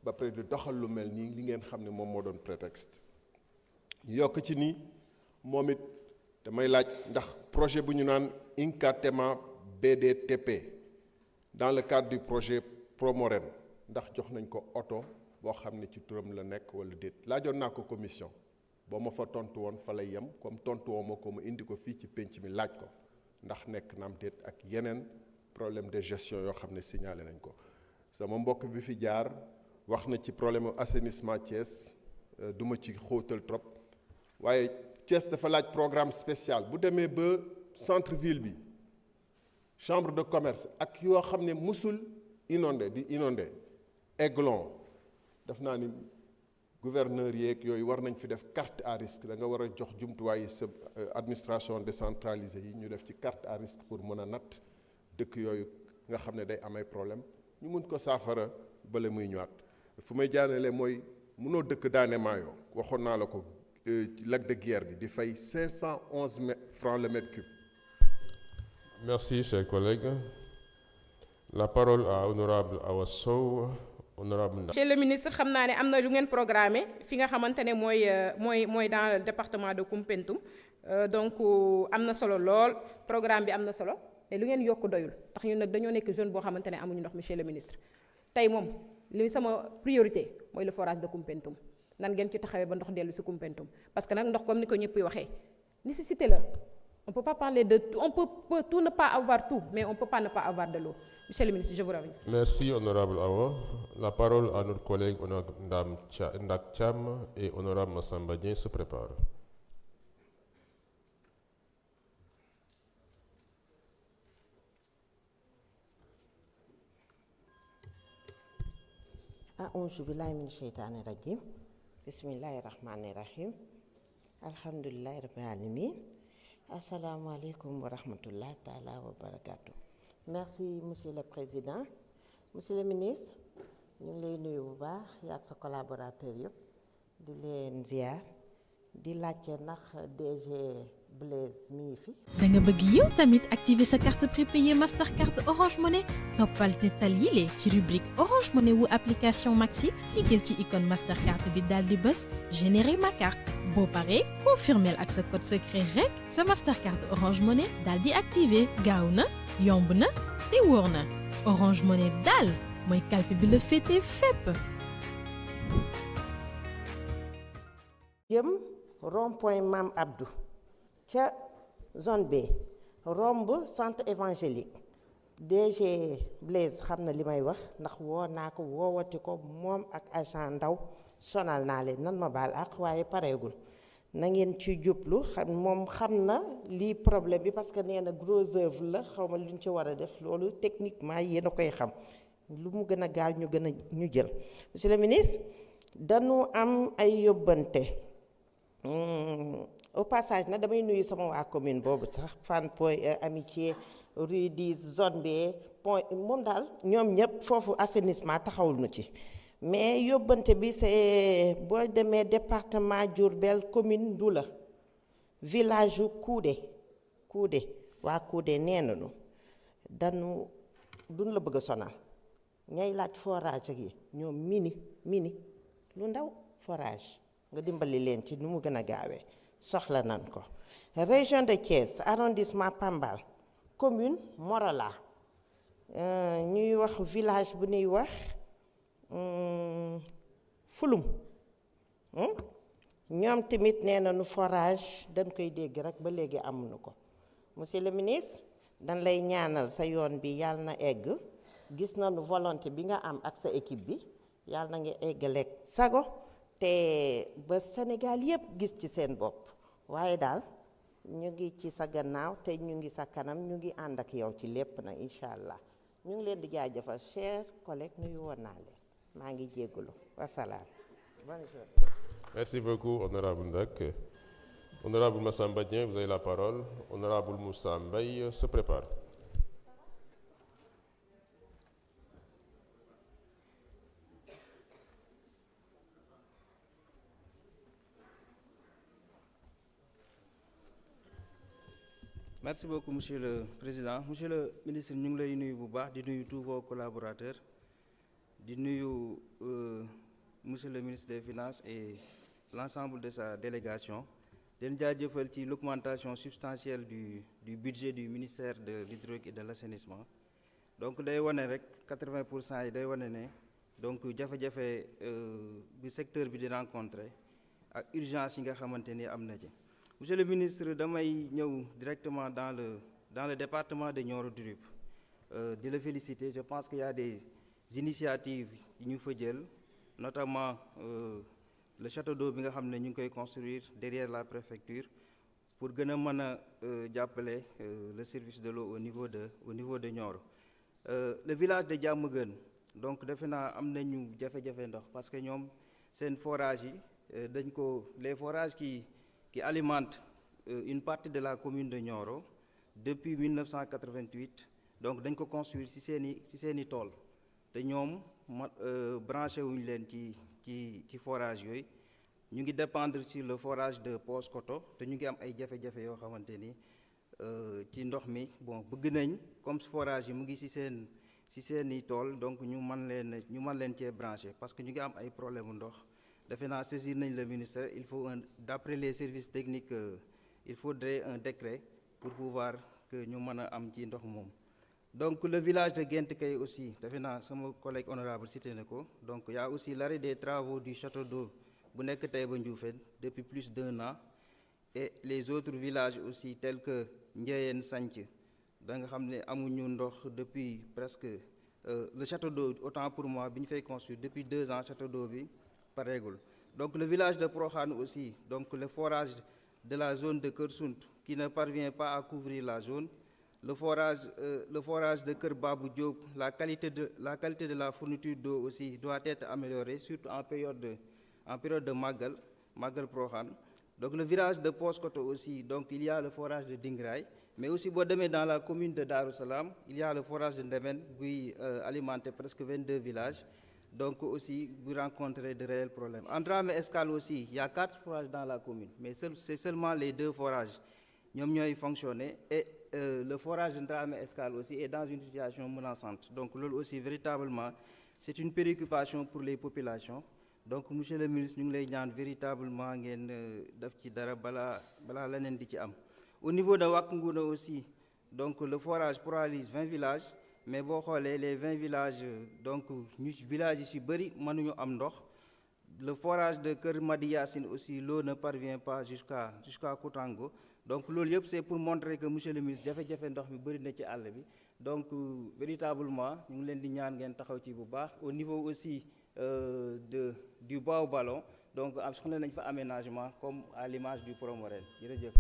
ba pare di doxal lu mel nii li ngeen xam ne moom moo doon prétexte ñu yokk ci ni moom it damay laaj ndax projet bu ñu naan Inca-Tema BDTP dans le cadre du projet Promoren ndax jox nañ ko oto boo xam ne ci turam la nekk wala déet laajoon naa ko commission boo ma fa tontu woon fa lay yem comme tontu woo ma ko mu indi ko fii ci penc mi laaj ko ndax nekk naam déet ak yeneen problème de gestion yoo xam ne signalé nañ ko sama mbokk bi fi jaar wax na ci problème assainissement Thiès du ma ci xóotal trop waaye Thiès dafa laaj programme spécial bu demee ba centre ville bi chambre de commerce ak yoo xam ne musul inondé Aiglon def naa ni gouverneur yeeg yooyu war nañ fi def carte à risque da nga war a jox jumtuwaay sa administration décentralisée yi ñu def ci carte à risque pour mën a natt dëkk yooyu nga xam ne day amay problème ñu mun ko saafara bale muy ñëwaat fu may jaanale mooy mënoo dëkk daane maayoo waxoon naa la ko lac de Guiers bi di fay 511 francs le mètre cube. Merci, chers collègues. La parole à honorable Awa Sow. Monsieur le ministre xam naa ne am na lu ngeen programmé fi nga xamante ne mooy dans le département de Koumpentoum donc am na solo lool programme bi am na solo mais lu ngeen yokk doyul tax ñun nag dañoo nekk jeune boo xamante ne amuñu ndox monsieur le ministre tey moom li sama priorité mooy le forage de Koumpentoum nan ngeen ci taxawee ba ndox dellu si Koumpentoum parce que nag ndox comme ni ko ñëpp waxee nécessité la on peut pas parler de tout, on peut tout ne pas avoir tout mais on peut pas ne pas avoir de l'eau. Monsieur le ministre, je vous remercie. Merci, honorable Awa. La parole à notre collègue honorable Ndak Cham et honorable Massamba Dieng se prépare. A'uuzu billahi min sheytaani rajim. Bismillahi rahmani rahim. Alhamdulillahi rabbil alamin. Assalamu alaikum wa rahmatullahi ta'ala wa barakatuh. Merci monsieur le président. Monsieur le ministre ñu ngi lay nuyu bu baax yaa ak sa collaborateur yëpp di leen ziar di laajte ndax DG Blaise mi ngi fi. da nga bëgg yow tamit activer sa carte prépayée Mastercard Orange Money toppal tegtal yile ci rubrique Orange Money wu application Maxit cliquer ci icône Mastercard bi daal di bës générer ma carte boo paree confirmer ak sa code secret rek sa Mastercard Orange Money daal di activer gaaw na yomb na te wóor na Orange Money daal mooy kalpe bi la féete fépp. jëm rond-point Mam Abdou ca zone B romb centre évangélique DG Blaise xam na li may wax ndax woo naa ko woowati ko moom ak agent ndaw sonal naa leen nan ma baal ak waaye pareegul na ngeen ci jublu moom xam na lii problème bi parce que nee na gros œuvre la xaw ma lu ñu ci war a def loolu techniquement yéen a koy xam lu mu gën a gaaw ñu gën a ñu jël. Monsieur le ministre dañu am ay yóbbante au passage nag damay nuyu sama waa commune boobu sax Fann Point Amitié rue 10 zone B point moom daal ñoom ñëpp foofu assainissement taxawul nu ci. mais yóbbante bi c'est boo demee département Diourbel commune Ndoula village yu Koudé waa Koudé nee nañu dañu duñ la bëgg a sonal ñay laaj forage ak yi ñoom mini lu ndaw forage nga dimbali leen ci nu mu gën a gaawee soxla nan ko. région de Thiès arrondissement Pambal commune Morola ñuy wax village bu ñuy wax Fulum ñoom tamit nee nañu forage dañ koy dégg rek ba léegi amuñu ko. monsieur le ministre dañ lay ñaanal sa yoon bi yàlla na egg gis nañu volonté bi nga am ak sa équipe bi yàlla na nga eggaleeg sago te ba Sénégal yépp gis ci seen bopp waaye daal ñu ngi ci sa gannaaw te ñu ngi sa kanam ñu ngi ànd ak yow ci lépp nag incha allah ñu ngi leen di jaajëfal chers collègues nuyu woon naa leen maa ngi jégalu wasalaam. bonne journée. Merci beaucoup, honorable Ndak. Honorable Massamba Dieng, vous avez la parole. Honorable Moussa Mbaye se prépare. Merci beaucoup, Monsieur le Président. Monsieur le ministre, ñu ngi lay nuyu bu baax di nuyu tous vos collaborateurs di nuyu monsieur le ministre des Finances et l'ensemble de sa délégation. Den jaajëfal ci l'augmentation substantielle du budget du ministère de l'hydraulique et de l'assainissement. Donc day wane rek 80% yi day wane ne donc jafe-jafe bi secteur bi di rencontrer ak urgence yi nga xamante ni am na ci. Monsieur le ministre, damay ñëw directement dans le département de Nioro du Rip. Di la féliciter, je pense qu'il y a des initiatives yu ñu fa jël, notamment le château d'eau bi nga xam ne ñu ngi koy construire derrière la préfecture pour gën a mën a jàppale le service de l'eau au niveau de Nioro. Le village de Diamaguène, donc defe naa am nañu jafe-jafe ndox parce que ñoom seen forage yi les forages qui alimentent une partie de la commune de Nioro depuis 1988 donc dañ ko construire ci seeni tool te ñoom branché wuñu leen ci forage yooyu ñu ngi dépendre sur le forage de Paoskoto te ñu ngi am ay jafe-jafe yoo xamante ni ci ndox mi bon bëgg nañ comme forage yi mu ngi ci seeni tool donc ñu mën leen cee branché parce que ñu ngi am ay problème mu ndox. Defe naa saisir nañ le ministère, il faut d'après les services techniques il faudrait un décret pour pouvoir que ñu mën a am ci ndox moom. Donc le village de Gént Kay aussi defe naa sama collègue honorable cité na ko donc il y a aussi l'arrêt des travaux du château d'eau bu nekk Taïba Ndioufène depuis plus d'1 an et les autres villages aussi tels que Ndiéyène Santhie da nga xam ne amuñu ndox depuis presque le château d'eau autant pour moi bi ñu fay construire depuis 2 ans château d'eau bi pareegul. Donc le village de Prokhane aussi, donc le forage de la zone de Kersount qui ne parvient pas à couvrir la zone, le forage de Kër Babou Diop, la qualité de la fourniture d'eau aussi doit être améliorée, surtout en période de Magal Prokhane. Donc le village de Paoskoto aussi, donc il y a le forage de Dingraay, mais aussi boo demee dans la commune de Darou Salam, il y a le forage de Ndemen buy alimenter presque 22 villages. Donc aussi, vous rencontrez de réels problèmes. En Dramé Escale aussi, il y a 4 forages dans la commune, mais c'est seulement les 2 forages qui ont fonctionné. Et le forage de Dramé Escale aussi est dans une situation menaçante. Donc là aussi, véritablement, c'est une préoccupation pour les populations. Donc, monsieur le ministre, nous voulons véritablement def ci dara bala leneen di ci am. Au niveau de Wakunguna aussi, donc le forage paralyse 20 villages. Mais boo xoolee les 20 villages donc villages yi ci bëri mënuñu am ndox. Le forage de Kër Madi Yacine aussi l'eau ne parvient pas jusqu'à Koutango. Donc loolu yëpp c'est pour montrer que monsieur le ministre jafe-jafe ndox mi bëri na ci àll bi. Donc véritablement ñu ngi leen di ñaan ngeen taxaw ci bu baax. Au niveau aussi du Baoballon donc soxla nañ fa aménagement comme à l'image du Promorel. Jërëjëf.